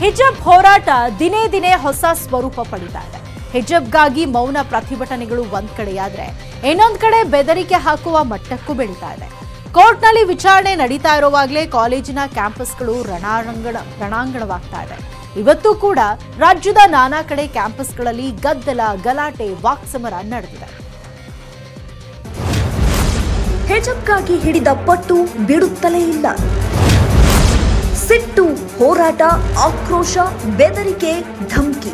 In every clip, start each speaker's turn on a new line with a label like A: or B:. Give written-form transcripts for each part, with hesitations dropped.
A: ಹಿಜಾಬ್ ಹೋರಾಟ ದಿನೇ ದಿನೇ ಹೊಸ ಸ್ವರೂಪ ಪಡಿತಾ ಇದೆ. ಹಿಜಾಬ್ಗಾಗಿ ಮೌನ ಪ್ರತಿಭಟನೆಗಳು ಒಂದ್ ಕಡೆಯಾದ್ರೆ ಇನ್ನೊಂದ್ ಕಡೆ ಬೆದರಿಕೆ ಹಾಕುವ ಮಟ್ಟಕ್ಕೂ ಬೆಳೀತಾ ಇದೆ. ಕೋರ್ಟ್ನಲ್ಲಿ ವಿಚಾರಣೆ ನಡೀತಾ ಇರುವಾಗಲೇ ಕಾಲೇಜಿನ ಕ್ಯಾಂಪಸ್ಗಳು ರಣಾಂಗಣವಾಗ್ತಾ ಇದೆ. ಇವತ್ತು ಕೂಡ ರಾಜ್ಯದ ನಾನಾ ಕಡೆ ಕ್ಯಾಂಪಸ್ಗಳಲ್ಲಿ ಗದ್ದಲ, ಗಲಾಟೆ, ವಾಕ್ಸಮರ ನಡೆದಿದೆ.
B: ಹಿಜಾಬ್ಗಾಗಿ ಹಿಡಿದ ಪಟ್ಟು ಬಿಡುತ್ತಲೇ ಇಲ್ಲ. ಸಿಟ್ಟು, ಹೋರಾಟ, ಆಕ್ರೋಶ, ಬೆದರಿಕೆ, ಧಮಕಿ.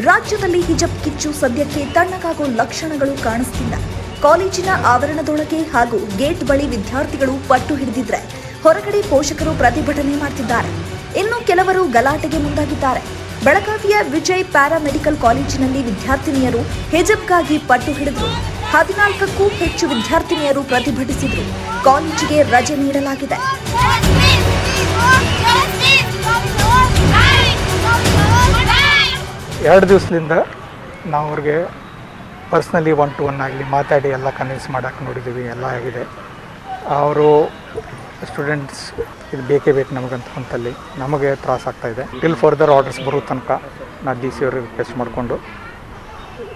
B: ರಾಜ್ಯದಲ್ಲಿ ಹಿಜಾಬ್ ಕಿಚ್ಚು ಸದ್ಯಕ್ಕೆ ತಣ್ಣಗಾಗೋ ಲಕ್ಷಣಗಳು ಕಾಣಿಸ್ತಿಲ್ಲ. ಕಾಲೇಜಿನ ಆವರಣದೊಳಗೆ ಹಾಗೂ ಗೇಟ್ ಬಳಿ ವಿದ್ಯಾರ್ಥಿಗಳು ಪಟ್ಟು ಹಿಡಿದಿದ್ರೆ ಹೊರಗಡೆ ಪೋಷಕರು ಪ್ರತಿಭಟನೆ ಮಾಡ್ತಿದ್ದಾರೆ. ಇನ್ನು ಕೆಲವರು ಗಲಾಟೆಗೆ ಮುಂದಾಗಿದ್ದಾರೆ. ಬೆಳಗಾವಿಯ ವಿಜಯ್ ಪ್ಯಾರಾಮೆಡಿಕಲ್ ಕಾಲೇಜಿನಲ್ಲಿ ವಿದ್ಯಾರ್ಥಿನಿಯರು ಹಿಜಾಬ್ಗಾಗಿ ಪಟ್ಟು ಹಿಡಿದ್ರು. 14ಕ್ಕೂ ಹೆಚ್ಚು ವಿದ್ಯಾರ್ಥಿನಿಯರು ಪ್ರತಿಭಟಿಸಿದ್ರು. ಕಾಲೇಜಿಗೆ ರಜೆ ನೀಡಲಾಗಿದೆ.
C: ಎರಡು ದಿವಸದಿಂದ ನಾವು ಅವ್ರಿಗೆ ಪರ್ಸ್ನಲಿ 1-to-1 ಆಗಲಿ ಮಾತಾಡಿ ಎಲ್ಲ ಕನ್ವಿನ್ಸ್ ಮಾಡೋಕ್ಕೆ ನೋಡಿದ್ದೀವಿ. ಎಲ್ಲ ಆಗಿದೆ. ಅವರು ಸ್ಟೂಡೆಂಟ್ಸ್ ಇದು ಬೇಕೇ ಬೇಕು ನಮಗಂತ ಅಂತಲ್ಲಿ ನಮಗೆ ತ್ರಾಸ ಆಗ್ತಾಯಿದೆ. ಟಿಲ್ ಫರ್ದರ್ ಆರ್ಡರ್ಸ್ ಬರೋ ತನಕ ನಾನು DC ಅವ್ರಿಗೆ ರಿಕ್ವೆಸ್ಟ್ ಮಾಡಿಕೊಂಡು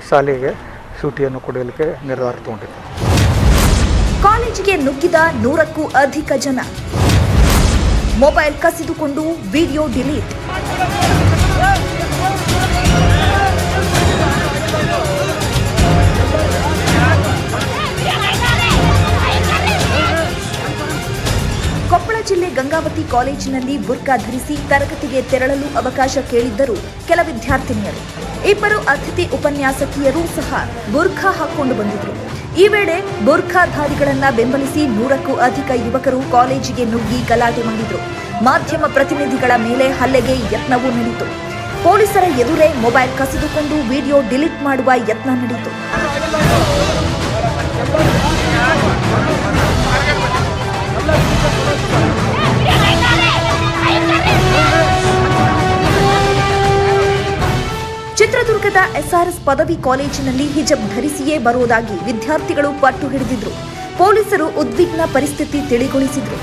C: ಶಾಲೆಗೆ ಸೂಟಿಯನ್ನು ಕೊಡಲಿಕ್ಕೆ ನಿರ್ಧಾರ ತಗೊಂಡಿದ್ದೆ.
B: ಕಾಲೇಜಿಗೆ ನುಗ್ಗಿದ 100ಕ್ಕೂ ಅಧಿಕ ಜನ. ಮೊಬೈಲ್ ಕಸಿದುಕೊಂಡು ವಿಡಿಯೋ ಡಿಲೀಟ್. ಕೊಪ್ಪಳ ಜಿಲ್ಲೆ ಗಂಗಾವತಿ ಕಾಲೇಜಿನಲ್ಲಿ ಬುರ್ಕಾ ಧರಿಸಿ ತರಗತಿಗೆ ತೆರಳಲು ಅವಕಾಶ ಕೇಳಿದ್ದರು ಕೆಲ ವಿದ್ಯಾರ್ಥಿನಿಯರು. ಇಬ್ಬರು ಅತಿಥಿ ಉಪನ್ಯಾಸಕಿಯರು ಸಹ ಬುರ್ಖಾ ಹಾಕೊಂಡು ಬಂದಿದ್ರು. ಈ ವೇಳೆ ಬುರ್ಖಾಧಾರಿಗಳನ್ನ ಬೆಂಬಲಿಸಿ 100ಕ್ಕೂ ಅಧಿಕ ಯುವಕರು ಕಾಲೇಜಿಗೆ ನುಗ್ಗಿ ಗಲಾಟೆ ಮಾಡಿದ್ರು. ಮಾಧ್ಯಮ ಪ್ರತಿನಿಧಿಗಳ ಮೇಲೆ ಹಲ್ಲೆಗೆ ಯತ್ನವೂ ನಡೆಯಿತು. ಪೊಲೀಸರ ಎದುರೇ ಮೊಬೈಲ್ ಕಸಿದುಕೊಂಡು ವಿಡಿಯೋ ಡಿಲೀಟ್ ಮಾಡುವ ಯತ್ನ ನಡೆಯಿತು. ಚಿತ್ರದುರ್ಗದ SRS ಪದವಿ ಕಾಲೇಜಿನಲ್ಲಿ ಹಿಜಾಬ್ ಧರಿಸಿಯೇ ಬರುವುದಾಗಿ ವಿದ್ಯಾರ್ಥಿಗಳು ಪಟ್ಟು ಹಿಡಿದಿದ್ರು. ಪೊಲೀಸರು ಉದ್ವಿಗ್ನ ಪರಿಸ್ಥಿತಿ ತಿಳಿಗೊಳಿಸಿದ್ರು.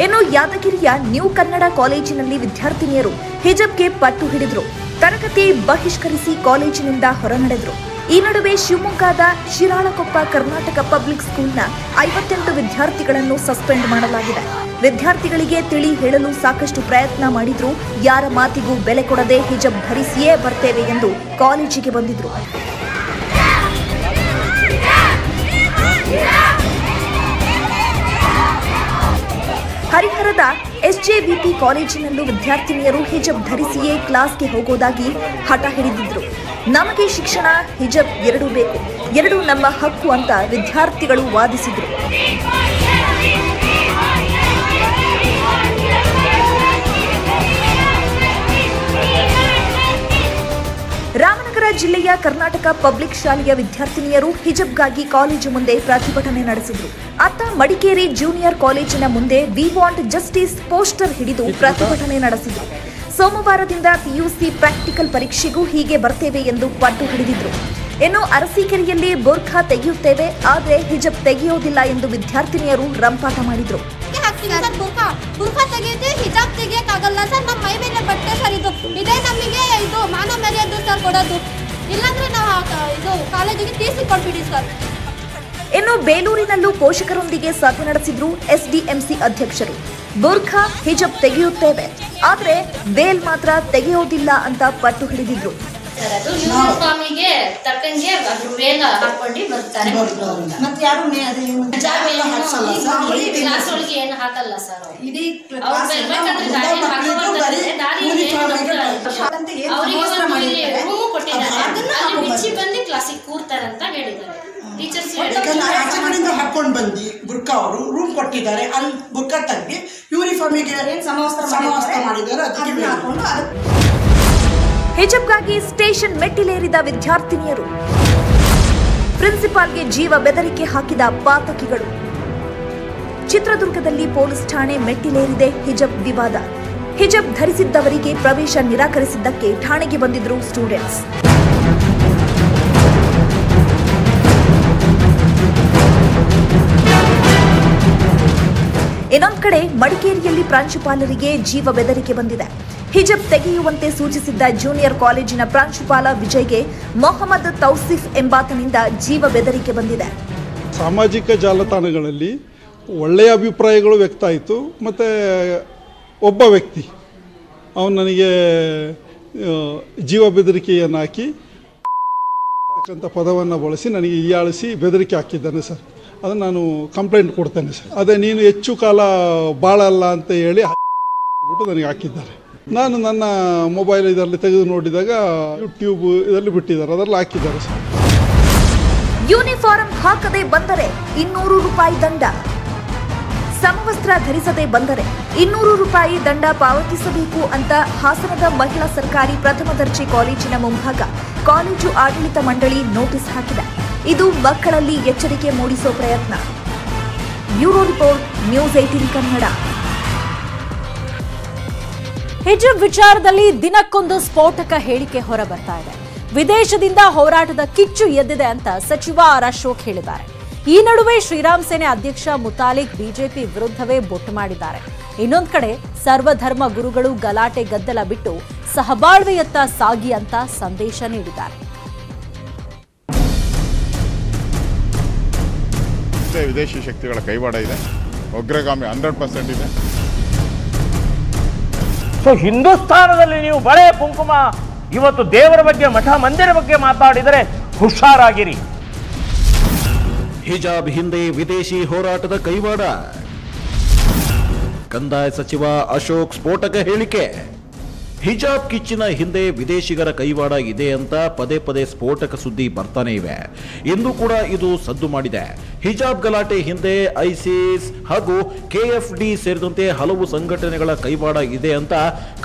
B: ಇನ್ನು ಯಾದಗಿರಿಯ ನ್ಯೂ ಕನ್ನಡ ಕಾಲೇಜಿನಲ್ಲಿ ವಿದ್ಯಾರ್ಥಿನಿಯರು ಹಿಜಾಬ್ಗೆ ಪಟ್ಟು ಹಿಡಿದ್ರು. ತರಗತಿ ಬಹಿಷ್ಕರಿಸಿ ಕಾಲೇಜಿನಿಂದ ಹೊರನಡೆದ್ರು. ಈ ನಡುವೆ ಶಿವಮೊಗ್ಗದ ಶಿರಾಳಕೊಪ್ಪ ಕರ್ನಾಟಕ ಪಬ್ಲಿಕ್ ಸ್ಕೂಲ್ನ 58 ವಿದ್ಯಾರ್ಥಿಗಳನ್ನು ಸಸ್ಪೆಂಡ್ ಮಾಡಲಾಗಿದೆ. ವಿದ್ಯಾರ್ಥಿಗಳಿಗೆ ತಿಳಿ ಹೇಳಲು ಸಾಕಷ್ಟು ಪ್ರಯತ್ನ ಮಾಡಿದ್ರು. ಯಾರ ಮಾತಿಗೂ ಬೆಲೆ ಕೊಡದೆ ಹಿಜಾಬ್ ಧರಿಸಿಯೇ ಬರ್ತೇವೆ ಎಂದು ಕಾಲೇಜಿಗೆ ಬಂದಿದ್ರು. ಹರಿಹರದ SJVP ಕಾಲೇಜಿನಲ್ಲೂ ವಿದ್ಯಾರ್ಥಿನಿಯರು ಹಿಜಾಬ್ ಧರಿಸಿಯೇ ಕ್ಲಾಸ್ಗೆ ಹೋಗೋದಾಗಿ ಹಠ ಹಿಡಿದಿದ್ರು. ನಮಗೆ ಶಿಕ್ಷಣ, ಹಿಜಾಬ್ ಎರಡೂ ಬೇಕು, ಎರಡೂ ನಮ್ಮ ಹಕ್ಕು ಅಂತ ವಿದ್ಯಾರ್ಥಿಗಳು ವಾದಿಸಿದ್ರು. ರಾಮನಗರ ಜಿಲ್ಲೆಯ ಕರ್ನಾಟಕ ಪಬ್ಲಿಕ್ ಶಾಲೆಯ ವಿದ್ಯಾರ್ಥಿನಿಯರು ಹಿಜಾಬ್ಗಾಗಿ ಕಾಲೇಜು ಮುಂದೆ ಪ್ರತಿಭಟನೆ ನಡೆಸಿದ್ರು. ಅತ್ತ ಮಡಿಕೇರಿ ಜೂನಿಯರ್ ಕಾಲೇಜಿನ ಮುಂದೆ ವಿ ವಾಂಟ್ ಜಸ್ಟಿಸ್ ಪೋಸ್ಟರ್ ಹಿಡಿದು ಪ್ರತಿಭಟನೆ ನಡೆಸಿದ್ರು. ಸೋಮವಾರದಿಂದ PUC ಪ್ರಾಕ್ಟಿಕಲ್ ಪರೀಕ್ಷೆಗೂ ಹೀಗೆ ಬರ್ತೇವೆ ಎಂದು ಪಟ್ಟು ಹಿಡಿದಿದ್ರು. ಇನ್ನು ಅರಸೀಕೆರೆಯಲ್ಲಿ ಬುರ್ಖಾ ತೆಗೆಯುತ್ತೇವೆ, ಆದರೆ ಹಿಜಾಬ್ ತೆಗೆಯೋದಿಲ್ಲ ಎಂದು ವಿದ್ಯಾರ್ಥಿನಿಯರು ರಂಪಾಟ ಮಾಡಿದ್ರು.
D: ಬುರ್ಖಾ ತೆಗೆಯುತ್ತೆ, ಹಿಜಾಬ್ ತೆಗಿಯಕ್ಕಾಗಲ್ಲ ಸರ್. ನಮ್ಮ ಮೈ ಮೇಲೆ ಬಟ್ಟೆ ಸರ್, ಇದೇ ನಮಗೆ ಇದು ಮಾನ ಮರ್ಯಾದೆ ಸರ್ ಕೊಡೋದು. ಇಲ್ಲಾಂದ್ರೆ ನಾವು ಇದು ಕಾಲೇಜಿಗೆ TC ಕೊಟ್ಬಿಡಿ ಸರ್.
B: ಇನ್ನು ಬೇಲೂರಿನಲ್ಲೂ ಪೋಷಕರೊಂದಿಗೆ ಸಭೆ ನಡೆಸಿದ್ರು SDMC ಅಧ್ಯಕ್ಷರು. ಬುರ್ಖಾ, ಹಿಜಾಬ್ ತೆಗೆಯುತ್ತೇವೆ, ಆದರೆ ವೇಲ್ ಮಾತ್ರ ತೆಗೆಯೋದಿಲ್ಲ ಅಂತ ಪಟ್ಟು ಹಿಡಿದಿದ್ರು.
E: ಯೂನಿಫಾರ್ಮಿಗೆ ತಕ್ಕಂಗೆ ಅದು ವೇಲ್ ಹಾಕೊಂಡು ಬರ್ತಾರೆ.
F: ಮತ್ತೆ ಯಾರು
E: ಕ್ಲಾಸ್ ಒಳಗೆ ಏನು ಹಾಕಲ್ಲ ಸರ್. ರೂಮು ಕೊಟ್ಟಿದ್ದಾರೆ, ಬಿಚ್ಚಿ ಬಂದು ಕ್ಲಾಸಿಗೆ ಕೂರ್ತಾರಂತ ಹೇಳಿದ್ದಾರೆ ಟೀಚರ್ಸ್.
F: ಹಾಕೊಂಡು ಬಂದು ಬುರ್ಕಾ ಅವರು ರೂಮ್ ಕೊಟ್ಟಿದ್ದಾರೆ, ಅಲ್ಲಿ ಬುರ್ಕಾ ತೆಗ್ದು ಯೂನಿಫಾರ್ಮಿಗೆ ಸಮವಸ್ತ್ರ ಮಾಡಿದ್ದಾರೆ. ಅದಕ್ಕೆ ಹಾಕೊಂಡು
B: ಹಿಜಾಬ್ಗಾಗಿ ಸ್ಟೇಷನ್ ಮೆಟ್ಟಿಲೇರಿದ ವಿದ್ಯಾರ್ಥಿನಿಯರು. ಪ್ರಿನ್ಸಿಪಾಲ್ಗೆ ಜೀವ ಬೆದರಿಕೆ ಹಾಕಿದ ಪಾತಕಿಗಳು. ಚಿತ್ರದುರ್ಗದಲ್ಲಿ ಪೊಲೀಸ್ ಠಾಣೆ ಮೆಟ್ಟಿಲೇರಿದೆ ಹಿಜಾಬ್ ವಿವಾದ. ಹಿಜಾಬ್ ಧರಿಸಿದ್ದವರಿಗೆ ಪ್ರವೇಶ ನಿರಾಕರಿಸಿದ್ದಕ್ಕೆ ಠಾಣೆಗೆ ಬಂದಿದ್ರು ಸ್ಟೂಡೆಂಟ್ಸ್. ಇನ್ನೊಂದು ಕಡೆ ಮಡಿಕೇರಿಯಲ್ಲಿ ಪ್ರಾಂಶುಪಾಲರಿಗೆ ಜೀವ ಬೆದರಿಕೆ ಬಂದಿದೆ. ಹಿಜಾಬ್ ತೆಗೆಯುವಂತೆ ಸೂಚಿಸಿದ್ದ ಜೂನಿಯರ್ ಕಾಲೇಜಿನ ಪ್ರಾಂಶುಪಾಲ ವಿಜಯ್ಗೆ ಮೊಹಮ್ಮದ್ ತೌಸಿಫ್ ಎಂಬಾತನಿಂದ ಜೀವ ಬೆದರಿಕೆ ಬಂದಿದೆ.
G: ಸಾಮಾಜಿಕ ಜಾಲತಾಣಗಳಲ್ಲಿ ಒಳ್ಳೆಯ ಅಭಿಪ್ರಾಯಗಳು ವ್ಯಕ್ತ ಆಯಿತು. ಮತ್ತು ಒಬ್ಬ ವ್ಯಕ್ತಿ ಅವನು ನನಗೆ ಜೀವ ಬೆದರಿಕೆಯನ್ನು ಹಾಕಿ ಅಂತ ಪದವನ್ನು ಬಳಸಿ ನನಗೆ ಹೀಯಾಳಿಸಿ ಬೆದರಿಕೆ ಹಾಕಿದ್ದಾನೆ ಸರ್. ಅದನ್ನು ನಾನು ಕಂಪ್ಲೇಂಟ್ ಕೊಡ್ತೇನೆ ಸರ್. ಅದೇ ನೀನು ಹೆಚ್ಚು ಕಾಲ ಬಾಳಲ್ಲ ಅಂತ ಹೇಳಿ ಬಿಟ್ಟು ನನಗೆ ಹಾಕಿದ್ದಾರೆ. ನಾನು ನನ್ನ ಮೊಬೈಲ್ ಇದರಲ್ಲಿ ತೆಗೆದು ನೋಡಿದಾಗ ಯೂಟ್ಯೂಬ್ ಇದರಲ್ಲಿ ಬಿಟ್ಟಿದ್ದಾರೆ, ಅದರಲ್ಲಿ ಹಾಕಿದ್ದಾರೆ ಸರ್.
B: ಯೂನಿಫಾರ್ಮ್ ಹಾಕದೆ ಬಂದರೆ 200 ರೂಪಾಯಿ ದಂಡ. ಸಮವಸ್ತ್ರ ಧರಿಸದೆ ಬಂದರೆ 200 ರೂಪಾಯಿ ದಂಡ ಪಾವತಿಸಬೇಕು ಅಂತ ಹಾಸನದ ಮಹಿಳಾ ಸರ್ಕಾರಿ ಪ್ರಥಮ ದರ್ಜೆ ಕಾಲೇಜಿನ ಮುಂಭಾಗ ಕಾಲೇಜು ಆಡಳಿತ ಮಂಡಳಿ ನೋಟಿಸ್ ಹಾಕಿದೆ. ಇದು ಮಕ್ಕಳಲ್ಲಿ ಎಚ್ಚರಿಕೆ ಮೂಡಿಸೋ ಪ್ರಯತ್ನ. Bureau report, news 18 Kannada.
A: ಹಿಜಾಬ್ ವಿಚಾರದಲ್ಲಿ ದಿನಕ್ಕೊಂದು ಸ್ಫೋಟಕ ಹೇಳಿಕೆ ಹೊರಬರ್ತಾ ಇದೆ. ವಿದೇಶದಿಂದ ಹೋರಾಟದ ಕಿಚ್ಚು ಎದ್ದಿದೆ ಅಂತ ಸಚಿವ ಆರ್ ಅಶೋಕ್ ಹೇಳಿದ್ದಾರೆ. ಈ ನಡುವೆ ಶ್ರೀರಾಮ್ ಸೇನೆ ಅಧ್ಯಕ್ಷ ಮುತಾಲಿಕ್ ಬಿಜೆಪಿ ವಿರುದ್ಧವೇ ಬೊಟ್ಟು ಮಾಡಿದ್ದಾರೆ. ಇನ್ನೊಂದು ಕಡೆ ಸರ್ವಧರ್ಮ ಗುರುಗಳು ಗಲಾಟೆ ಗದ್ದಲ ಬಿಟ್ಟು ಸಹಬಾಳ್ವೆಯತ್ತ ಸಾಗಿ ಅಂತ ಸಂದೇಶ ನೀಡಿದ್ದಾರೆ.
H: ವಿದೇಶಿ ಶಕ್ತಿಗಳ ಕೈವಾಡ ಇದೆ, ಉಗ್ರಗಾಮಿ 100% ಇದೆ.
I: ಸೊ ಹಿಂದೂಸ್ತಾನದಲ್ಲಿ ನೀವು ಬಳೆ ಕುಂಕುಮ ಇವತ್ತು ದೇವರ ಬಗ್ಗೆ ಮಠ ಮಂದಿರ ಬಗ್ಗೆ ಮಾತಾಡಿದರೆ ಹುಷಾರಾಗಿರಿ.
J: ಹಿಜಾಬ್ ಹಿಂದೆ ವಿದೇಶಿ ಹೋರಾಟದ ಕೈವಾಡ. ಕಂದಾಯ ಸಚಿವ ಅಶೋಕ್ ಸ್ಫೋಟಕ ಹೇಳಿಕೆ. ಹಿಜಾಬ್ ಕಿಚ್ಚಿನ ಹಿಂದೆ ವಿದೇಶಿಗರ ಕೈವಾಡ ಇದೆ ಅಂತ ಪದೇ ಪದೇ ಸ್ಫೋಟಕ ಸುದ್ದಿ ಬರ್ತಾನೆ ಇವೆ. ಇಂದು ಕೂಡ ಇದು ಸದ್ದು ಮಾಡಿದೆ. ಹಿಜಾಬ್ ಗಲಾಟೆ ಹಿಂದೆ ಐಸಿಸ್ ಹಾಗೂ ಕೆಎಫ್ಡಿ ಸೇರಿದಂತೆ ಹಲವು ಸಂಘಟನೆಗಳ ಕೈವಾಡ ಇದೆ ಅಂತ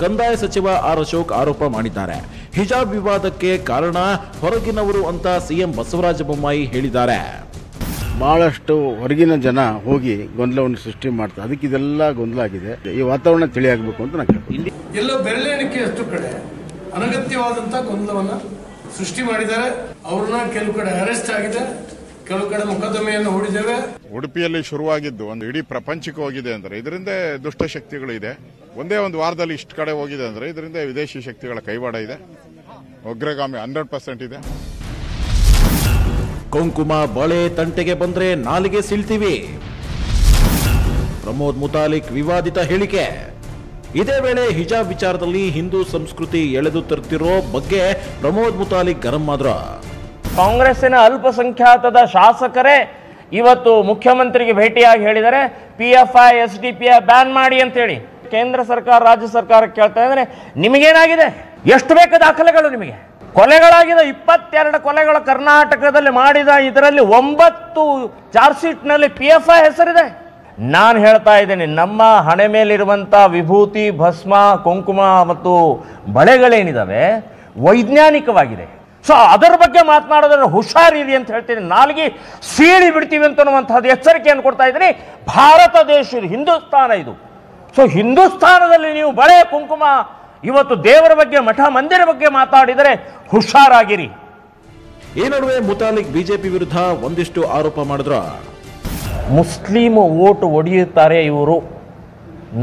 J: ಕಂದಾಯ ಸಚಿವ ಆರ್ ಅಶೋಕ್ ಆರೋಪ ಮಾಡಿದ್ದಾರೆ. ಹಿಜಾಬ್ ವಿವಾದಕ್ಕೆ ಕಾರಣ ಹೊರಗಿನವರು ಅಂತ ಸಿಎಂ ಬಸವರಾಜ ಬೊಮ್ಮಾಯಿ ಹೇಳಿದ್ದಾರೆ.
K: ಬಹಳಷ್ಟು ಹೊರಗಿನ ಜನ ಹೋಗಿ ಗೊಂದಲವನ್ನು ಸೃಷ್ಟಿ ಮಾಡ್ತಾರೆ. ಅದಕ್ಕೆ ಇದೆಲ್ಲ ಗೊಂದಲ ಆಗಿದೆ. ಈ ವಾತಾವರಣ ತಿಳಿಯಾಗಬೇಕು ಅಂತ ನಾನು ಕೇಳ್ತೀನಿ.
L: ಎಲ್ಲ ಬೆರಳೆಣಿಕೆಯಷ್ಟು ಕಡೆ ಅನಗತ್ಯವಾದಂತ ಗೊಂದಲವನ್ನ ಸೃಷ್ಟಿ ಮಾಡಿದ್ದಾರೆ. ಅವ್ರನ್ನ ಕೆಲವು ಕಡೆ ಅರೆಸ್ಟ್ ಆಗಿದೆ, ಕೆಲವು ಕಡೆ ಮೊಕದ್ದಮೆಯನ್ನು ಹೂಡಿದ್ದೇವೆ.
H: ಉಡುಪಿಯಲ್ಲಿ ಶುರುವಾಗಿದ್ದು ಒಂದು ಇಡೀ ಪ್ರಪಂಚಕ್ಕೆ ಹೋಗಿದೆ ಅಂದ್ರೆ ಇದರಿಂದ ದುಷ್ಟಶಕ್ತಿಗಳು ಇದೆ. ಒಂದೇ ಒಂದು ವಾರದಲ್ಲಿ ಇಷ್ಟು ಕಡೆ ಹೋಗಿದೆ ಅಂದ್ರೆ ಇದರಿಂದ ವಿದೇಶಿ ಶಕ್ತಿಗಳ ಕೈವಾಡ ಇದೆ, ಉಗ್ರಗಾಮಿ 100% ಇದೆ.
J: ಕುಂಕುಮ ಬಳೆ ತಂಟೆಗೆ ಬಂದ್ರೆ ನಾಲಿಗೆ ಸೀಳ್ತೀವಿ. ಪ್ರಮೋದ್ ಮುತಾಲಿಕ್ ವಿವಾದಿತ ಹೇಳಿಕೆ. ಇದೇ ವೇಳೆ ಹಿಜಾಬ್ ವಿಚಾರದಲ್ಲಿ ಹಿಂದೂ ಸಂಸ್ಕೃತಿ ಎಳೆದು ತರುತ್ತಿರೋ ಬಗ್ಗೆ ಪ್ರಮೋದ್ ಮುತಾಲಿಕ್ ಗರಂ ಆದ್ರು.
I: ಕಾಂಗ್ರೆಸ್ಸಿನ ಅಲ್ಪಸಂಖ್ಯಾತದ ಶಾಸಕರೇ ಇವತ್ತು ಮುಖ್ಯಮಂತ್ರಿಗೆ ಭೇಟಿಯಾಗಿ ಹೇಳಿದರೆ PFI SDPI ಬ್ಯಾನ್ ಮಾಡಿ ಅಂತ ಹೇಳಿ ಕೇಂದ್ರ ಸರ್ಕಾರ ರಾಜ್ಯ ಸರ್ಕಾರ ಕೇಳ್ತಾ ಇದ್ದಾರೆ. ನಿಮಗೇನಾಗಿದೆ? ಎಷ್ಟು ಬೇಕು ದಾಖಲೆಗಳು? ನಿಮಗೆ ಕೊಲೆಗಳಾಗಿದೆ, 22 ಕೊಲೆಗಳು ಕರ್ನಾಟಕದಲ್ಲಿ ಮಾಡಿದ. ಇದರಲ್ಲಿ 9 ಚಾರ್ಜ್ ಶೀಟ್ನಲ್ಲಿ PFI ಹೆಸರಿದೆ. ನಾನು ಹೇಳ್ತಾ ಇದ್ದೇನೆ, ನಮ್ಮ ಹಣೆ ಮೇಲಿರುವಂಥ ವಿಭೂತಿ, ಭಸ್ಮ, ಕುಂಕುಮ ಮತ್ತು ಬಳೆಗಳೇನಿದಾವೆ ವೈಜ್ಞಾನಿಕವಾಗಿದೆ. ಸೊ ಅದರ ಬಗ್ಗೆ ಮಾತನಾಡೋದ್ರೆ ಹುಷಾರಿರಿ ಅಂತ ಹೇಳ್ತೀನಿ. ನಾಲ್ಗೆ ಸೀಳಿ ಬಿಡ್ತೀವಿ ಅಂತನ್ನುವಂಥದ್ದು ಎಚ್ಚರಿಕೆಯನ್ನು ಕೊಡ್ತಾ ಇದ್ದೀನಿ. ಭಾರತ ದೇಶ ಇದು, ಹಿಂದೂಸ್ತಾನ ಇದು. ಸೊ ಹಿಂದೂಸ್ತಾನದಲ್ಲಿ ನೀವು ಬಳೆ ಕುಂಕುಮ ಇವತ್ತು ದೇವರ ಬಗ್ಗೆ ಮಠ ಮಂದಿರ ಬಗ್ಗೆ ಮಾತಾಡಿದರೆ ಹುಷಾರಾಗಿರಿ.
J: ಈ ನಡುವೆ ಮುತಾಲಿಕ್ ಬಿಜೆಪಿ ವಿರುದ್ಧ ಒಂದಿಷ್ಟು ಆರೋಪ ಮಾಡಿದ್ರು.
I: ಮುಸ್ಲಿಂ ಓಟ್ ಒಡೆಯುತ್ತಾರೆ ಇವರು,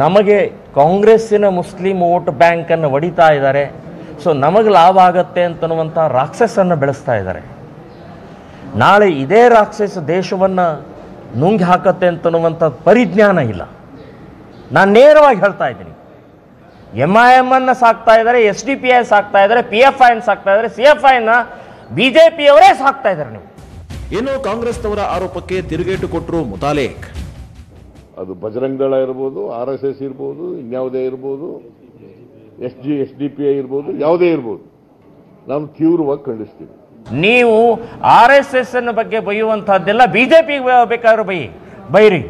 I: ನಮಗೆ ಕಾಂಗ್ರೆಸ್ಸಿನ ಮುಸ್ಲಿಂ ವೋಟ್ ಬ್ಯಾಂಕನ್ನು ಒಡಿತಾ ಇದ್ದಾರೆ. ಸೊ ನಮಗೆ ಲಾಭ ಆಗತ್ತೆ ಅಂತನ್ನುವಂಥ ರಾಕ್ಷಸನ್ನು ಬೆಳೆಸ್ತಾ ಇದ್ದಾರೆ. ನಾಳೆ ಇದೇ ರಾಕ್ಷಸ ದೇಶವನ್ನು ನುಂಗಿ ಹಾಕತ್ತೆ ಅಂತನ್ನುವಂಥ ಪರಿಜ್ಞಾನ ಇಲ್ಲ. ನಾನು ನೇರವಾಗಿ ಹೇಳ್ತಾ ಇದ್ದೀನಿ. MIM ಅನ್ನು ಸಾಕ್ತಾ ಇದ್ದಾರೆ, SDPI ಸಾಕ್ತಾ ಇದ್ದಾರೆ, PFI ಸಾಕ್ತಾ ಇದ್ದಾರೆ, CFI ಬಿಜೆಪಿಯವರೇ ಸಾಕ್ತಾ ಇದ್ದಾರೆ. ನೀವು
J: ಇನ್ನು ಕಾಂಗ್ರೆಸ್ನವರ ಆರೋಪಕ್ಕೆ ತಿರುಗೇಟು ಕೊಟ್ಟರು ಮುತಾಲಿಕ್.
M: ಅದು ಬಜರಂಗ ದಳ ಇರ್ಬೋದು, RSS ಇರ್ಬೋದು, ಇನ್ಯಾವುದೇ ಇರ್ಬೋದು, SDPI ಇರ್ಬೋದು, ಯಾವುದೇ ಇರ್ಬೋದು, ನಾವು ತೀವ್ರವಾಗಿ ಖಂಡಿಸ್ತೀವಿ.
I: ನೀವು RSS ಬಗ್ಗೆ ಬೈಯುವಂತಹದ್ದೆಲ್ಲ ಬಿಜೆಪಿ ಬೇಕಾದ್ರೂ ಬೈರಿ,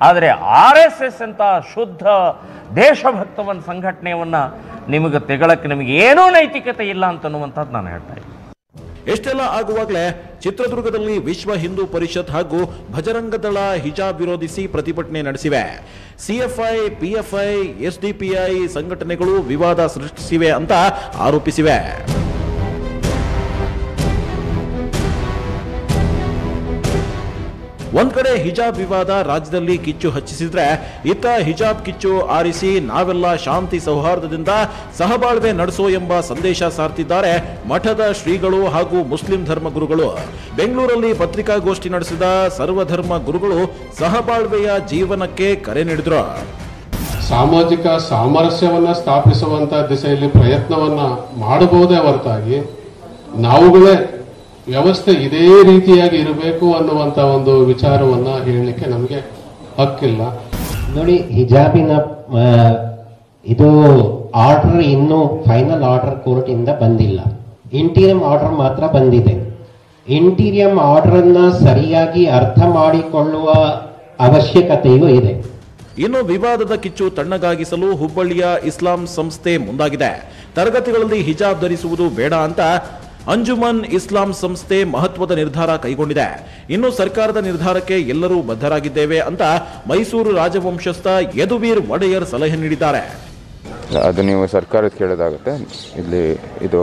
I: ಆದರೆ RSS ಅಂತ ಶುದ್ಧ ದೇಶಭಕ್ತವನ್ನ ಸಂಘಟನೆಯನ್ನ ನಿಮಗೆ ತೆಗಳಕ್ಕೆ ನಿಮಗೆ ಏನೂ ನೈತಿಕತೆ ಇಲ್ಲ ಅಂತನ್ನುವಂಥದ್ದು ನಾನು ಹೇಳ್ತಾ ಇದ್ದೀನಿ.
J: ಎಷ್ಟೆಲ್ಲ ಆಗುವಾಗಲೇ ಚಿತ್ರದುರ್ಗದಲ್ಲಿ ವಿಶ್ವ ಹಿಂದೂ ಪರಿಷತ್ ಹಾಗೂ ಭಜರಂಗದಳ ಹಿಜಾಬ್ ವಿರೋಧಿಸಿ ಪ್ರತಿಭಟನೆ ನಡೆಸಿವೆ. ಸಿಎಫ್ಐ, ಪಿಎಫ್ಐ, ಎಸ್ಡಿಪಿಐ ಸಂಘಟನೆಗಳು ವಿವಾದ ಸೃಷ್ಟಿಸಿವೆ ಅಂತ ಆರೋಪಿಸಿವೆ. ಒಂದ್ ಕಡೆ ಹಿಜಾಬ್ ವಿವಾದ ರಾಜ್ಯದಲ್ಲಿ ಕಿಚ್ಚು ಹಚ್ಚಿಸಿದ್ರೆ, ಇತ್ತ ಹಿಜಾಬ್ ಕಿಚ್ಚು ಆರಿಸಿ ನಾವೆಲ್ಲ ಶಾಂತಿ ಸೌಹಾರ್ದದಿಂದ ಸಹಬಾಳ್ವೆ ನಡೆಸೋ ಎಂಬ ಸಂದೇಶ ಸಾರ್ತಿದ್ದಾರೆ ಮಠದ ಶ್ರೀಗಳು ಹಾಗೂ ಮುಸ್ಲಿಂ ಧರ್ಮಗುರುಗಳು. ಬೆಂಗಳೂರಲ್ಲಿ ಪತ್ರಿಕಾಗೋಷ್ಠಿ ನಡೆಸಿದ ಸರ್ವಧರ್ಮ ಗುರುಗಳು ಸಹಬಾಳ್ವೆಯ ಜೀವನಕ್ಕೆ ಕರೆ ನೀಡಿದ್ರು.
N: ಸಾಮಾಜಿಕ ಸಾಮರಸ್ಯವನ್ನ ಸ್ಥಾಪಿಸುವಂತ ದಿಸೆಯಲ್ಲಿ ಪ್ರಯತ್ನವನ್ನ ಮಾಡಬಹುದೇ ಹೊರತಾಗಿ ನಾವುಗಳೇ ವ್ಯವಸ್ಥೆ ಇದೇ ರೀತಿಯಾಗಿ ಇರಬೇಕು ಅನ್ನುವಂತ ಒಂದು ವಿಚಾರವನ್ನ ಹೇಳಲಿಕ್ಕೆ ನಮಗೆ ಹಕ್ಕಿಲ್ಲ.
O: ನೋಡಿ, ಹಿಜಾಬಿನ ಇದು ಆರ್ಡರ್ ಇನ್ನೂ ಫೈನಲ್ ಆರ್ಡರ್ ಕೋರ್ಟ್ ಇಂದ ಬಂದಿಲ್ಲ. ಇಂಟೀರಿಯಂ ಆರ್ಡರ್ ಮಾತ್ರ ಬಂದಿದೆ. ಇಂಟೀರಿಯಂ ಆರ್ಡರ್ ಅನ್ನ ಸರಿಯಾಗಿ ಅರ್ಥ ಮಾಡಿಕೊಳ್ಳುವ ಅವಶ್ಯಕತೆಯೂ ಇದೆ.
J: ಇನ್ನು ವಿವಾದದ ಕಿಚ್ಚು ತಣ್ಣಗಾಗಿಸಲು ಹುಬ್ಬಳ್ಳಿಯ ಇಸ್ಲಾಂ ಸಂಸ್ಥೆ ಮುಂದಾಗಿದೆ. ತರಗತಿಗಳಲ್ಲಿ ಹಿಜಾಬ್ ಧರಿಸುವುದು ಬೇಡ ಅಂತ ಅಂಜುಮನ್ ಇಸ್ಲಾಂ ಸಂಸ್ಥೆ ಮಹತ್ವದ ನಿರ್ಧಾರ ಕೈಗೊಂಡಿದೆ. ಇನ್ನು ಸರ್ಕಾರದ ನಿರ್ಧಾರಕ್ಕೆ ಎಲ್ಲರೂ ಬದ್ಧರಾಗಿದ್ದೇವೆ ಅಂತ ಮೈಸೂರು ರಾಜವಂಶಸ್ಥ ಯದುವೀರ್ ಒಡೆಯರ್ ಸಲಹೆ ನೀಡಿದ್ದಾರೆ.
P: ಅದು ನೀವು ಸರ್ಕಾರದ ಕೇಳೋದಾಗುತ್ತೆ. ಇಲ್ಲಿ ಇದು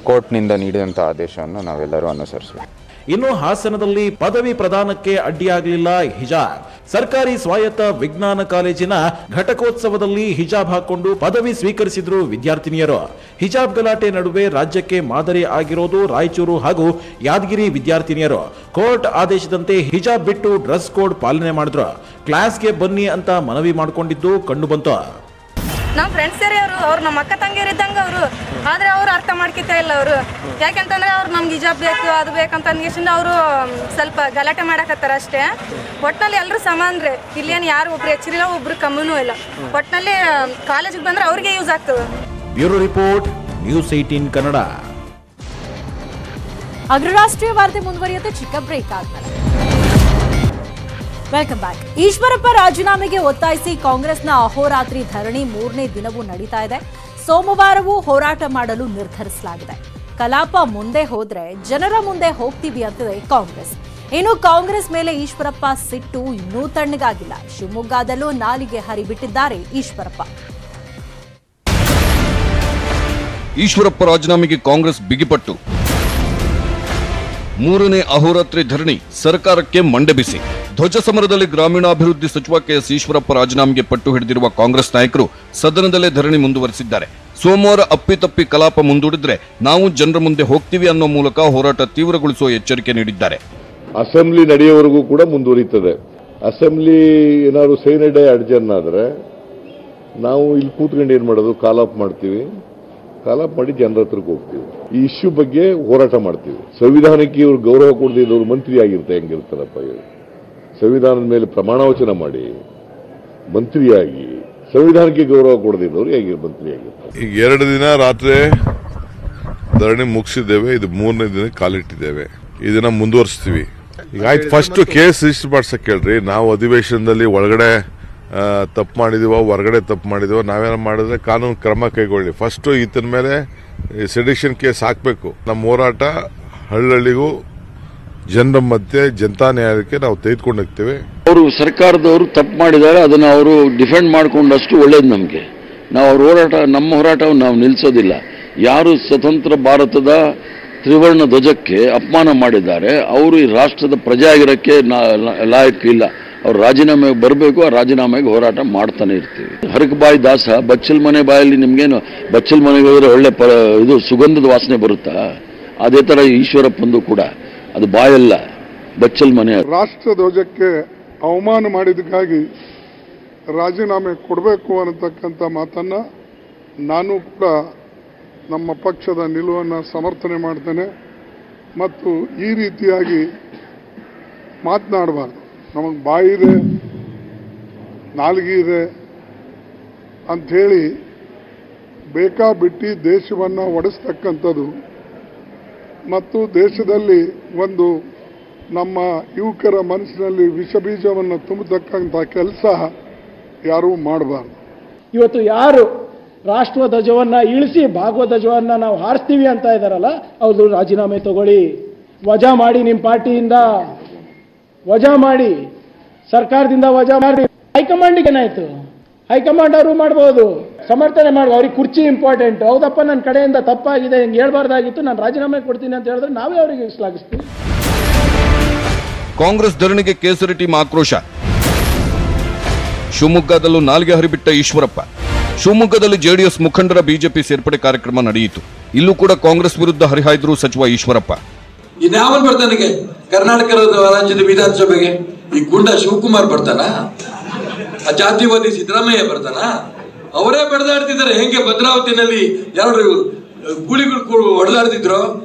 P: ಕೋರ್ಟ್ನಿಂದ ನೀಡಿದಂಥ ಆದೇಶವನ್ನು ನಾವೆಲ್ಲರೂ ಅನುಸರಿಸಬೇಕು.
J: ಇನ್ನು ಹಾಸನದಲ್ಲಿ ಪದವಿ ಪ್ರದಾನಕ್ಕೆ ಅಡ್ಡಿಯಾಗಲಿಲ್ಲ ಹಿಜಾಬ್. ಸರ್ಕಾರಿ ಸ್ವಾಯತ್ತ ವಿಜ್ಞಾನ ಕಾಲೇಜಿನ ಘಟಕೋತ್ಸವದಲ್ಲಿ ಹಿಜಾಬ್ ಹಾಕೊಂಡು ಪದವಿ ಸ್ವೀಕರಿಸಿದ್ರು ವಿದ್ಯಾರ್ಥಿನಿಯರು. ಹಿಜಾಬ್ ಗಲಾಟೆ ನಡುವೆ ರಾಜ್ಯಕ್ಕೆ ಮಾದರಿ ಆಗಿರೋದು ರಾಯಚೂರು ಹಾಗೂ ಯಾದಗಿರಿ ವಿದ್ಯಾರ್ಥಿನಿಯರು. ಕೋರ್ಟ್ ಆದೇಶದಂತೆ ಹಿಜಾಬ್ ಬಿಟ್ಟು ಡ್ರೆಸ್ ಕೋಡ್ ಪಾಲನೆ ಮಾಡಿದ್ರು. ಕ್ಲಾಸ್ಗೆ ಬನ್ನಿ ಅಂತ ಮನವಿ ಮಾಡಿಕೊಂಡಿದ್ದು ಕಂಡುಬಂತು.
Q: ನಮ್ಮ ಫ್ರೆಂಡ್ಸ್ ಅವ್ರು ನಮ್ಮ ಅಕ್ಕ ತಂಗಿಯರಿದ್ದಂಗೆ ಅವರು, ಆದರೆ ಅವ್ರು ಅರ್ಥ ಮಾಡ್ಕೊತಾ ಇಲ್ಲ. ಅವರು ಯಾಕೆಂತಂದ್ರೆ ಅವ್ರು ನಮ್ಗೆ ಹಿಜಾಬ್ ಬೇಕು ಅದು ಬೇಕಂತ ಅಂದ್ಕೊಂಡು ಅವರು ಸ್ವಲ್ಪ ಗಲಾಟೆ ಮಾಡಕತ್ತಾರ ಅಷ್ಟೇ. ಒಟ್ಟಿನಲ್ಲಿ ಎಲ್ಲರೂ ಸಮಾನ್ರೆ, ಇಲ್ಲೇನು ಯಾರು ಒಬ್ರು ಹೆಚ್ಚಿಲ್ಲ ಒಬ್ರು ಕಮ್ಮಿನೂ ಇಲ್ಲ. ಒಟ್ಟಿನಲ್ಲಿ ಕಾಲೇಜಿಗೆ ಬಂದ್ರೆ ಅವ್ರಿಗೆ ಯೂಸ್ ಆಗ್ತದೆ.
J: Bureau report, news 18 Kannada.
A: ಅಗ್ರರಾಷ್ಟ್ರೀಯ ವಾರ್ತೆ ಮುಂದುವರಿಯುತ್ತೆ ಚಿಕ್ಕ ಬ್ರೇಕ್ ಆದ್ಮೇಲೆ. Welcome back. ಈಶ್ವರಪ್ಪ ರಾಜೀನಾಮೆಗೆ ಒತ್ತಾಯಿಸಿ ಕಾಂಗ್ರೆಸ್ನ ಅಹೋರಾತ್ರಿ ಧರಣಿ 3ನೇ ದಿನವೂ ನಡೀತಾ ಇದೆ. ಸೋಮವಾರವೂ ಹೋರಾಟ ಮಾಡಲು ನಿರ್ಧರಿಸಲಾಗಿದೆ. ಕಲಾಪ ಮುಂದೆ ಹೋದ್ರೆ ಜನರ ಮುಂದೆ ಹೋಗ್ತೀವಿ ಅಂತಿದೆ ಕಾಂಗ್ರೆಸ್. ಇನ್ನು ಕಾಂಗ್ರೆಸ್ ಮೇಲೆ ಈಶ್ವರಪ್ಪ ಸಿಟ್ಟು ಇನ್ನೂ ತಣ್ಣಗಾಗಿಲ್ಲ. ಶಿವಮೊಗ್ಗದಲ್ಲೂ ನಾಲಿಗೆ ಹರಿಬಿಟ್ಟಿದ್ದಾರೆ ಈಶ್ವರಪ್ಪ.
R: ಈಶ್ವರಪ್ಪ ರಾಜೀನಾಮೆಗೆ ಕಾಂಗ್ರೆಸ್ ಬಿಗಿಪಟ್ಟು. 3ನೇ ಅಹೋರಾತ್ರಿ ಧರಣಿ ಸರ್ಕಾರಕ್ಕೆ ಮಂಡೆ ಬಿಸಿ. ಧ್ವಜ ಸಮರದಲ್ಲಿ ಗ್ರಾಮೀಣಾಭಿವೃದ್ಧಿ ಸಚಿವ ಕೆಎಸ್ ಈಶ್ವರಪ್ಪ ರಾಜೀನಾಮೆಗೆ ಪಟ್ಟು ಹಿಡಿದಿರುವ ಕಾಂಗ್ರೆಸ್ ನಾಯಕರು ಸದನದಲ್ಲೇ ಧರಣಿ ಮುಂದುವರೆಸಿದ್ದಾರೆ. ಸೋಮವಾರ ಅಪ್ಪಿತಪ್ಪಿ ಕಲಾಪ ಮುಂದೂಡಿದ್ರೆ ನಾವು ಜನರ ಮುಂದೆ ಹೋಗ್ತೀವಿ ಅನ್ನೋ ಮೂಲಕ ಹೋರಾಟ ತೀವ್ರಗೊಳಿಸುವ ಎಚ್ಚರಿಕೆ ನೀಡಿದ್ದಾರೆ.
M: ಅಸೆಂಬ್ಲಿ ನಡೆಯುವವರೆಗೂ ಕೂಡ ಮುಂದುವರಿಯುತ್ತದೆ. ಅಸೆಂಬ್ಲಿ ಏನಾದ್ರು ಸೈನ್ ಡೇ ಅಡ್ಜರ್ನ್ ಆದ್ರೆ ನಾವು ಇಲ್ಲಿ ಕೂತ್ಕೊಂಡು ಏನ್ ಮಾಡೋದು, ಕಾಲಾಪ್ ಮಾಡ್ತೀವಿ. ಕಾಲಾಪ್ ಮಾಡಿ ಜನರ ಹತ್ರಕ್ಕೆ ಹೋಗ್ತೀವಿ. ಈ ಇಶ್ಯೂ ಬಗ್ಗೆ ಹೋರಾಟ ಮಾಡ್ತೀವಿ. ಸಂವಿಧಾನಕ್ಕೆ ಇವ್ರು ಗೌರವ ಕೊಡದಿದ್ದವ್ರು ಮಂತ್ರಿ ಆಗಿರುತ್ತೆ, ಹೆಂಗಿರ್ತಾರಪ್ಪ ಇವರು? ಸಂವಿಧಾನದ ಮೇಲೆ ಪ್ರಮಾಣ ವಚನ ಮಾಡಿ ಮಂತ್ರಿಯಾಗಿ ಸಂವಿಧಾನಕ್ಕೆ ಗೌರವ ಕೊಡದಿದ್ದವರು ಹೇಗೆ ಮಂತ್ರಿ ಆಗಿರ್ತಾರೆ?
S: ಈಗ 2 ದಿನ ರಾತ್ರಿ ಧರಣಿ ಮುಗಿಸಿದ್ದೇವೆ. ಇದು 3ನೇ ದಿನ ಕಾಲಿಟ್ಟಿದ್ದೇವೆ. ಇದನ್ನ ಮುಂದುವರಿಸ್ತೀವಿ. ಈಗ ಆಯ್ತು, ಫಸ್ಟ್ ಕೇಸ್ ರಿಜಿಸ್ಟರ್ ಮಾಡ್ಸಕ್ ಕೇಳ್ರಿ. ನಾವು ಅಧಿವೇಶನದಲ್ಲಿ ಒಳಗಡೆ ತಪ್ಪು ಮಾಡಿದೀವೋ ಹೊರಗಡೆ ತಪ್ಪು ಮಾಡಿದೀವೋ ನಾವೇನ ಮಾಡಿದ್ರೆ ಕಾನೂನು ಕ್ರಮ ಕೈಗೊಳ್ಳಿ. ಫಸ್ಟ್ ಈತನ ಮೇಲೆ ಸೆಡಿಷನ್ ಕೇಸ್ ಹಾಕಬೇಕು. ನಮ್ಮ ಹೋರಾಟ ಹಳ್ಳಿಗೂ ಜನರ ಮಧ್ಯೆ ಜನತಾ ನ್ಯಾಯಾಲಯಕ್ಕೆ ನಾವು ತೆಗೆದುಕೊಂಡು ಹೋಗ್ತೇವೆ.
T: ಅವರು ಸರ್ಕಾರದವರು ತಪ್ಪು ಮಾಡಿದ್ದಾರೆ, ಅದನ್ನು ಅವರು ಡಿಫೆಂಡ್ ಮಾಡಿಕೊಂಡಷ್ಟು ಒಳ್ಳೇದು ನಮಗೆ. ನಾವು ಅವ್ರ ಹೋರಾಟ, ನಮ್ಮ ಹೋರಾಟವನ್ನು ನಾವು ನಿಲ್ಲಿಸೋದಿಲ್ಲ. ಯಾರು ಸ್ವತಂತ್ರ ಭಾರತದ ತ್ರಿವರ್ಣ ಧ್ವಜಕ್ಕೆ ಅಪಮಾನ ಮಾಡಿದ್ದಾರೆ ಅವರು ಈ ರಾಷ್ಟ್ರದ ಪ್ರಜೆ ಆಗಿರೋಕ್ಕೆ ಲಾಯಕ್ ಇಲ್ಲ. ಅವ್ರು ರಾಜೀನಾಮೆಗೆ ಬರಬೇಕು. ಆ ರಾಜೀನಾಮೆಗೆ ಹೋರಾಟ ಮಾಡ್ತಾನೆ ಇರ್ತೀವಿ. ಹರಕ ಬಾಯಿ ದಾಸ, ಬಚ್ಚಲ್ ಮನೆ ಬಾಯಲ್ಲಿ ನಿಮ್ಗೇನು ಬಚ್ಚಲ್ ಮನೆಗೆ ಹೋದ್ರೆ ಒಳ್ಳೆ ಇದು ಸುಗಂಧದ ವಾಸನೆ ಬರುತ್ತಾ? ಅದೇ ತರ ಈಶ್ವರಪ್ಪಂದು ಕೂಡ ಅದು ಬಾಯಲ್ಲ, ಬಚ್ಚಲ್ ಮನೆ.
U: ರಾಷ್ಟ್ರ ಧ್ವಜಕ್ಕೆ ಅವಮಾನ ಮಾಡಿದ್ದಕ್ಕಾಗಿ ರಾಜೀನಾಮೆ ಕೊಡಬೇಕು ಅನ್ನತಕ್ಕಂಥ ಮಾತನ್ನ ನಾನು ಕೂಡ ನಮ್ಮ ಪಕ್ಷದ ನಿಲುವನ್ನು ಸಮರ್ಥನೆ ಮಾಡ್ತೇನೆ. ಮತ್ತು ಈ ರೀತಿಯಾಗಿ ಮಾತನಾಡಬಾರ್ದು. ನಮಗೆ ಬಾಯಿ ಇದೆ, ನಾಲಿಗೆ ಇದೆ ಅಂಥೇಳಿ ಬೇಕಾಬಿಟ್ಟು ದೇಶವನ್ನು ಒಡಿಸ್ತಕ್ಕಂಥದ್ದು ಮತ್ತು ದೇಶದಲ್ಲಿ ಒಂದು ನಮ್ಮ ಯುವಕರ ಮನಸ್ಸಿನಲ್ಲಿ ವಿಷಬೀಜವನ್ನು ತುಂಬತಕ್ಕಂಥ ಕೆಲಸ ಯಾರೂ ಮಾಡಬಾರ್ದು.
V: ಇವತ್ತು ಯಾರು
C: ರಾಷ್ಟ್ರ ಧ್ವಜವನ್ನ ಇಳಿಸಿ ಭಾಗವತ ಧ್ವಜವನ್ನ ನಾವು ಹಾರಿಸ್ತೀವಿ ಅಂತ ಇದಾರಲ್ಲ, ಅವ್ರು ರಾಜೀನಾಮೆ ತಗೊಳ್ಳಿ, ವಜಾ ಮಾಡಿ, ನಿಮ್ಮ ಪಾರ್ಟಿಯಿಂದ ವಜಾ ಮಾಡಿ, ಸರ್ಕಾರದಿಂದ ವಜಾ ಮಾಡಿ. ಹೈಕಮಾಂಡಿಗೆ ಏನಾಯ್ತು? ಹೈಕಮಾಂಡ್ ಅವರು ಮಾಡ್ಬೋದು, ಸಮರ್ಥನೆ ಮಾಡುವ. ಅವ್ರಿಗೆ ಕುರ್ಚಿ ಇಂಪಾರ್ಟೆಂಟ್. ಹೌದಪ್ಪ, ನನ್ನ ಕಡೆಯಿಂದ ತಪ್ಪಾಗಿದೆ, ಹಿಂಗೆ ಹೇಳ್ಬಾರ್ದಾಗಿತ್ತು, ನಾನು ರಾಜೀನಾಮೆ ಕೊಡ್ತೀನಿ ಅಂತ ಹೇಳಿದ್ರೆ ನಾವೇ ಅವರಿಗೆ ಶ್ಲಾಘಿಸ್ತೀವಿ.
R: ಕಾಂಗ್ರೆಸ್ ಧರಣಿಗೆ ಕೇಸರಿ ಟೀಮ್ ಆಕ್ರೋಶ. ಶಿವಮೊಗ್ಗದಲ್ಲೂ ನಾಲ್ಗೆ ಹರಿಬಿಟ್ಟ ಈಶ್ವರಪ್ಪ. ಶಿವಮೊಗ್ಗದಲ್ಲಿ ಜೆಡಿಎಸ್ ಮುಖಂಡರ ಬಿಜೆಪಿ ಸೇರ್ಪಡೆ ಕಾರ್ಯಕ್ರಮ ನಡೆಯಿತು. ಇಲ್ಲೂ ಕೂಡ ಕಾಂಗ್ರೆಸ್ ವಿರುದ್ಧ ಹರಿಹಾಯ್ದರು ಸಚಿವ ಈಶ್ವರಪ್ಪ.
V: ಇನ್ಯಾವನ್ ಬರ್ತಾನಿಗೆ ಕರ್ನಾಟಕ ರಾಜ್ಯದ ವಿಧಾನಸಭೆಗೆ? ಈ ಗುಂಡ ಶಿವಕುಮಾರ್ ಬರ್ತಾನ? ಆ ಜಾತಿವಾದಿ ಸಿದ್ದರಾಮಯ್ಯ ಬರ್ತಾನ? ಅವರೇ ಬೆಳೆದಾಡ್ತಿದ್ದಾರೆ. ಹೆಂಗೆ ಭದ್ರಾವತಿನಲ್ಲಿ ಎರಡು ಕೂಲಿಗಳು ಹೊಡೆದಾಡ್ತಿದ್ರು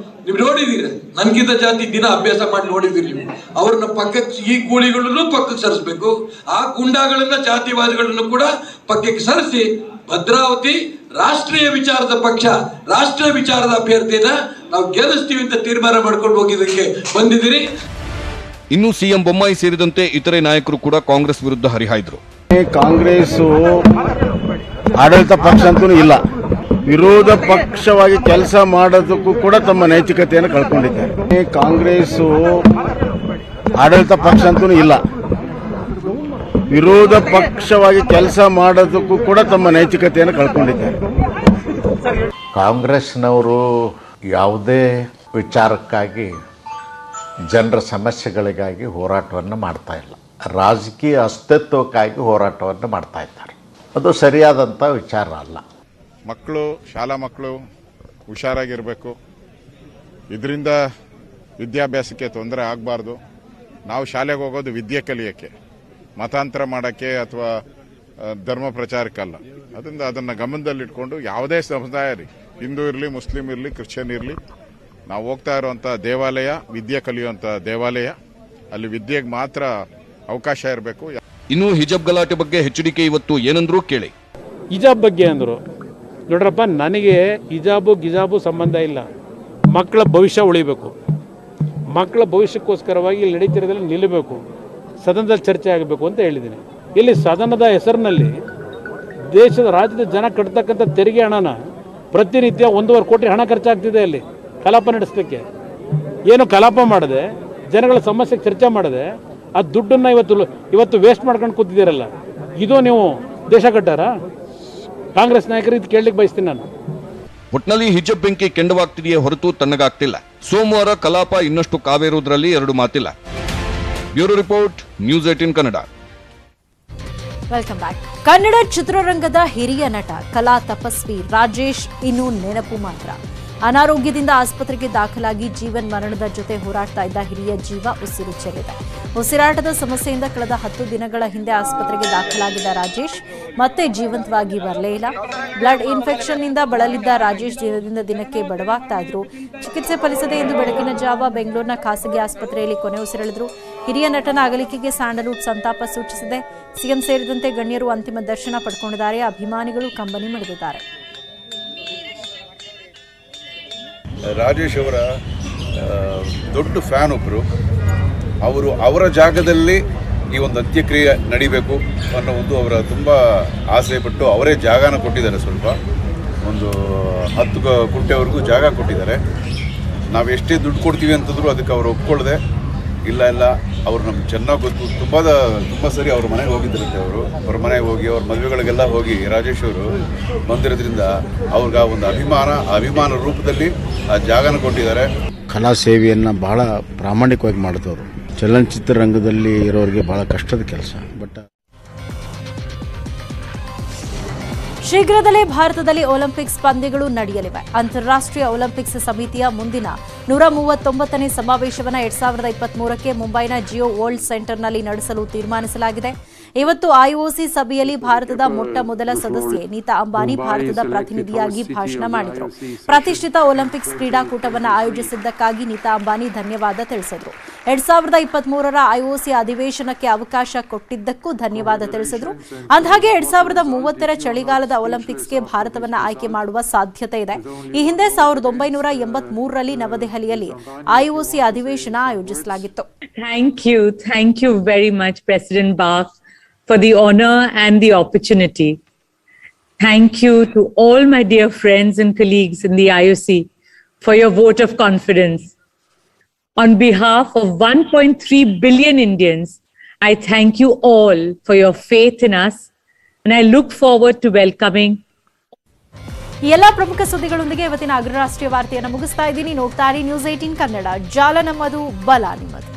V: ನೀವು ನೋಡಿದೀರ. ನನ್ಗಿಂತ ಜಾತಿ ದಿನ ಅಭ್ಯಾಸ ಮಾಡಿ ನೋಡಿದಿರಿ ನೀವು. ಅವ್ರನ್ನ ಪಕ್ಕಕ್ಕೆ, ಈ ಕೂಲಿಗಳನ್ನು ಪಕ್ಕಕ್ಕೆ ಸರಿಸಬೇಕು, ಆ ಗುಂಡಾಗಳನ್ನ ಜಾತಿವಾದಿಗಳನ್ನು ಕೂಡ ಪಕ್ಕಕ್ಕೆ ಸರಿಸಿ ಭದ್ರಾವತಿ ರಾಷ್ಟ್ರೀಯ ವಿಚಾರದ ಪಕ್ಷ, ರಾಷ್ಟ್ರೀಯ ವಿಚಾರದ ಅಭ್ಯರ್ಥಿನ ನಾವು ಗೆಲ್ಲಿಸ್ತೀವಿ ಅಂತ ತೀರ್ಮಾನ ಮಾಡ್ಕೊಂಡು ಹೋಗಿದ್ದಕ್ಕೆ ಬಂದಿದ್ದೀರಿ.
R: ಇನ್ನು ಸಿಎಂ ಬೊಮ್ಮಾಯಿ ಸೇರಿದಂತೆ ಇತರೆ ನಾಯಕರು ಕೂಡ ಕಾಂಗ್ರೆಸ್ ವಿರುದ್ಧ ಹರಿಹಾಯ್ದರು.
K: ಕಾಂಗ್ರೆಸ್ ಆಡಳಿತ ಪಕ್ಷ ಅಂತೂ ಇಲ್ಲ, ವಿರೋಧ ಪಕ್ಷವಾಗಿ ಕೆಲಸ ಮಾಡೋದಕ್ಕೂ ಕೂಡ ತಮ್ಮ ನೈತಿಕತೆಯನ್ನು ಕಳ್ಕೊಂಡಿದ್ದಾರೆ. ಕಾಂಗ್ರೆಸ್ ಆಡಳಿತ ಪಕ್ಷ ಅಂತೂ ಇಲ್ಲ, ವಿರೋಧ ಪಕ್ಷವಾಗಿ ಕೆಲಸ ಮಾಡೋದಕ್ಕೂ ಕೂಡ ತಮ್ಮ ನೈತಿಕತೆಯನ್ನು ಕಳ್ಕೊಂಡಿದ್ದಾರೆ.
W: ಕಾಂಗ್ರೆಸ್ನವರು ಯಾವುದೇ ವಿಚಾರಕ್ಕಾಗಿ, ಜನರ ಸಮಸ್ಯೆಗಳಿಗಾಗಿ ಹೋರಾಟವನ್ನು ಮಾಡ್ತಾ ಇಲ್ಲ, ರಾಜಕೀಯ ಅಸ್ತಿತ್ವಕ್ಕಾಗಿ ಹೋರಾಟವನ್ನು ಮಾಡ್ತಾ ಇದ್ದಾರೆ. ಅದು ಸರಿಯಾದಂಥ ವಿಚಾರ ಅಲ್ಲ.
H: ಮಕ್ಕಳು, ಶಾಲಾ ಮಕ್ಕಳು ಹುಷಾರಾಗಿರಬೇಕು. ಇದರಿಂದ ವಿದ್ಯಾಭ್ಯಾಸಕ್ಕೆ ತೊಂದರೆ ಆಗಬಾರ್ದು. ನಾವು ಶಾಲೆಗೆ ಹೋಗೋದು ವಿದ್ಯೆ ಕಲಿಯೋಕ್ಕೆ, ಮತಾಂತರ ಮಾಡೋಕ್ಕೆ ಅಥವಾ ಧರ್ಮ ಪ್ರಚಾರಕ್ಕಲ್ಲ. ಅದರಿಂದ ಅದನ್ನು ಗಮನದಲ್ಲಿಟ್ಕೊಂಡು ಯಾವುದೇ ಸಮುದಾಯ ಇರಲಿ, ಹಿಂದೂ ಇರಲಿ, ಮುಸ್ಲಿಂ ಇರಲಿ, ಕ್ರಿಶ್ಚಿಯನ್ ಇರಲಿ, ನಾವು ಹೋಗ್ತಾ ಇರುವಂಥ ದೇವಾಲಯ ವಿದ್ಯೆ ಕಲಿಯುವಂಥ ದೇವಾಲಯ, ಅಲ್ಲಿ ವಿದ್ಯೆಗೆ ಮಾತ್ರ ಅವಕಾಶ ಇರಬೇಕು.
R: ಇನ್ನು ಹಿಜಾಬ್ ಗಲಾಟೆ ಬಗ್ಗೆ ಎಚ್ಡಿಕೆ ಇವತ್ತು ಏನಂದ್ರು ಕೇಳಿ.
C: ಹಿಜಾಬ್ ಬಗ್ಗೆ ಅಂದರು, ನೋಡ್ರಪ್ಪ, ನನಗೆ ಹಿಜಾಬು ಗಿಜಾಬು ಸಂಬಂಧ ಇಲ್ಲ. ಮಕ್ಕಳ ಭವಿಷ್ಯ ಉಳಿಬೇಕು, ಮಕ್ಕಳ ಭವಿಷ್ಯಕ್ಕೋಸ್ಕರವಾಗಿ ಇಲ್ಲಿ ನಡೀತಿರೋದ್ರಲ್ಲಿ ನಿಲ್ಲಬೇಕು, ಸದನದಲ್ಲಿ ಚರ್ಚೆ ಆಗಬೇಕು ಅಂತ ಹೇಳಿದ್ದೀನಿ. ಇಲ್ಲಿ ಸದನದ ಹೆಸರಿನಲ್ಲಿ ದೇಶದ, ರಾಜ್ಯದ ಜನ ಕಟ್ತಕ್ಕಂಥ ತೆರಿಗೆ ಹಣನ ಪ್ರತಿನಿತ್ಯ 1.5 ಕೋಟಿ ಹಣ ಖರ್ಚಾಗ್ತಿದೆ ಅಲ್ಲಿ ಕಲಾಪ ನಡೆಸಲಿಕ್ಕೆ. ಏನು ಕಲಾಪ ಮಾಡದೆ, ಜನಗಳ ಸಮಸ್ಯೆಗೆ ಚರ್ಚೆ ಮಾಡದೆ, ಆ ದುಡ್ಡನ್ನು ಇವತ್ತು ವೇಸ್ಟ್ ಮಾಡ್ಕೊಂಡು ಕೂತಿದ್ದೀರಲ್ಲ, ಇದು ನೀವು ದೇಶ ಕಟ್ಟಾರ? ಕಾಂಗ್ರೆಸ್ ನಾಯಕರು ಇದು ಕೇಳಲಿಕ್ಕೆ ಬಯಸ್ತೀನಿ ನಾನು.
R: ಒಟ್ನಲ್ಲಿ ಹಿಜಾಬ್ ಬೆಂಕಿ ಕೆಂಡವಾಗ್ತಿದೆಯೇ ಹೊರತು ತಣ್ಣಗಾಗ್ತಿಲ್ಲ. ಸೋಮವಾರ ಕಲಾಪ ಇನ್ನಷ್ಟು ಕಾವೇರುವುದರಲ್ಲಿ ಎರಡು ಮಾತಿಲ್ಲ. Bureau report, news 18 Kannada.
A: Welcome back. Kannada ಚಿತ್ರರಂಗದ ಹಿರಿಯ ನಟ, ಕಲಾ ತಪಸ್ವಿ ರಾಜೇಶ್ ಇನ್ನೂ ನೆನಪು ಮಾತ್ರ. ಅನಾರೋಗ್ಯದಿಂದ ಆಸ್ಪತ್ರೆಗೆ ದಾಖಲಾಗಿ ಜೀವನ್ ಮರಣದ ಜೊತೆ ಹೋರಾಡ್ತಾ ಇದ್ದ ಹಿರಿಯ ಜೀವ ಉಸಿರು ಚೆಲ್ಲಿದೆ. ಉಸಿರಾಟದ ಸಮಸ್ಯೆಯಿಂದ ಕಳೆದ 10 ದಿನಗಳ ಹಿಂದೆ ಆಸ್ಪತ್ರೆಗೆ ದಾಖಲಾಗಿದ್ದ ರಾಜೇಶ್ ಮತ್ತೆ ಜೀವಂತವಾಗಿ ಬರಲೇ ಇಲ್ಲ. ಬ್ಲಡ್ ಇನ್ಫೆಕ್ಷನ್ನಿಂದ ಬಳಲಿದ್ದ ರಾಜೇಶ್ ದಿನದಿಂದ ದಿನಕ್ಕೆ ಬಡವಾಗ್ತಾ ಇದ್ರು. ಚಿಕಿತ್ಸೆ ಫಲಿಸದೆ ಎಂದು ಬೆಳಗಿನ ಜಾವ ಬೆಂಗಳೂರಿನ ಖಾಸಗಿ ಆಸ್ಪತ್ರೆಯಲ್ಲಿ ಕೊನೆ ಉಸಿರೆಳೆದ್ರು. ಹಿರಿಯ ನಟನ ಅಗಲಿಕೆಗೆ ಸ್ಯಾಂಡಲ್ವುಡ್ ಸಂತಾಪ ಸೂಚಿಸಿದೆ. ಸಿಎಂ ಸೇರಿದಂತೆ ಗಣ್ಯರು ಅಂತಿಮ ದರ್ಶನ ಪಡ್ಕೊಂಡಿದ್ದಾರೆ. ಅಭಿಮಾನಿಗಳು ಕಂಬನಿ ಮಿಡಿದಿದ್ದಾರೆ.
X: ರಾಜೇಶ್ ಅವರ ದೊಡ್ಡ ಫ್ಯಾನ್ ಒಬ್ಬರು, ಅವರ ಜಾಗದಲ್ಲಿ ಈ ಒಂದು ಅಂತ್ಯಕ್ರಿಯೆ ನಡಿಬೇಕು ಅನ್ನೋ ಅವರ ತುಂಬ ಆಸೆ ಪಟ್ಟು ಅವರೇ ಜಾಗನ ಕೊಟ್ಟಿದ್ದಾರೆ. ಸ್ವಲ್ಪ ಒಂದು 10 ಗುಂಟೆವರೆಗೂ ಜಾಗ ಕೊಟ್ಟಿದ್ದಾರೆ. ನಾವು ಎಷ್ಟೇ ದುಡ್ಡು ಕೊಡ್ತೀವಿ ಅಂತಂದ್ರು ಅದಕ್ಕೆ ಅವರು ಒಪ್ಕೊಳ್ಳದೆ, ಇಲ್ಲ ಅವ್ರು ನಮ್ಗೆ ಚೆನ್ನಾಗಿ ಗೊತ್ತು. ತುಂಬ ಸರಿ ಅವ್ರ ಮನೆಗೆ ಹೋಗಿದ್ದರಂತೆ. ಅವ್ರ ಮನೆಗೆ ಹೋಗಿ ಅವ್ರ ಮದುವೆಗಳಿಗೆಲ್ಲ ಹೋಗಿ ರಾಜೇಶ್ ಅವರು ಬಂದಿರೋದ್ರಿಂದ ಅವ್ರಿಗೆ ಆ ಒಂದು ಅಭಿಮಾನ ರೂಪದಲ್ಲಿ ಆ ಜಾಗನ ಕೊಟ್ಟಿದ್ದಾರೆ.
K: ಕಲಾ ಸೇವೆಯನ್ನು ಬಹಳ ಪ್ರಾಮಾಣಿಕವಾಗಿ ಮಾಡಿದವರು. ಚಲನಚಿತ್ರ ರಂಗದಲ್ಲಿ ಇರೋರಿಗೆ ಬಹಳ ಕಷ್ಟದ ಕೆಲಸ. ಬಟ್
A: ಶೀಘ್ರದಲ್ಲೇ ಭಾರತದಲ್ಲಿ ಒಲಿಂಪಿಕ್ಸ್ ಪಂದ್ಯಗಳು ನಡೆಯಲಿವೆ. ಅಂತಾರಾಷ್ಟ್ರೀಯ ಒಲಿಂಪಿಕ್ಸ್ ಸಮಿತಿಯ ಮುಂದಿನ 139ನೇ ಸಮಾವೇಶವನ್ನು 2023ಕ್ಕೆ ಮುಂಬೈನ ಜಿಯೋ ವರ್ಲ್ಡ್ ಸೆಂಟರ್ನಲ್ಲಿ ನಡೆಸಲು ತೀರ್ಮಾನಿಸಲಾಗಿದೆ. ಇವತ್ತು ಐಒಸಿ ಸಭೆಯಲ್ಲಿ ಭಾರತದ ಮೊಟ್ಟ ಮೊದಲ ಸದಸ್ಯೆ ನೀತಾ ಅಂಬಾನಿ ಭಾರತದ ಪ್ರತಿನಿಧಿಯಾಗಿ ಭಾಷಣ ಮಾಡಿದರು. ಪ್ರತಿಷ್ಠಿತ ಒಲಿಂಪಿಕ್ಸ್ ಕ್ರೀಡಾಕೂಟವನ್ನು ಆಯೋಜಿಸಿದ್ದಕ್ಕಾಗಿ ನೀತಾ ಅಂಬಾನಿ ಧನ್ಯವಾದ ತಿಳಿಸಿದರು. 2023ರ ಐಒಸಿ ಅಧಿವೇಶನಕ್ಕೆ ಅವಕಾಶ ಕೊಟ್ಟಿದ್ದಕ್ಕೂ ಧನ್ಯವಾದ ತಿಳಿಸಿದರು. ಅಂದಹಾಗೆ 2030ರ ಚಳಿಗಾಲದ ಒಲಿಂಪಿಕ್ಸ್ಗೆ ಭಾರತವನ್ನು ಆಯ್ಕೆ ಮಾಡುವ ಸಾಧ್ಯತೆ ಇದೆ. ಈ ಹಿಂದೆ 1983ರಲ್ಲಿ ನವದೆಹಲಿಯಲ್ಲಿ ಐಒಸಿ ಅಧಿವೇಶನ ಆಯೋಜಿಸಲಾಗಿತ್ತು.
Y: Thank you very much, President Bach, for the honor and the opportunity. Thank you to all my dear friends and colleagues in the IOC for your vote of confidence. On behalf of 1.3 billion Indians, I thank you all for your faith in us, and I look forward to welcoming.
A: ಈ ಎಲ್ಲ ಪ್ರಮುಖ ಸುದ್ದಿಗಳೊಂದಿಗೆ ಇವತ್ತಿನ ಅಗ್ರರಾಷ್ಟ್ರೀಯ ವಾರ್ತೆಯನ್ನು ಮುಗಿಸ್ತಾ ಇದ್ದೀನಿ. ನೋಡ್ತಾ ಇರಿ news 18 Kannada. ಜಾಲ ನಮ್ಮದು, ಬಲ ನಿಮ್ಮದು.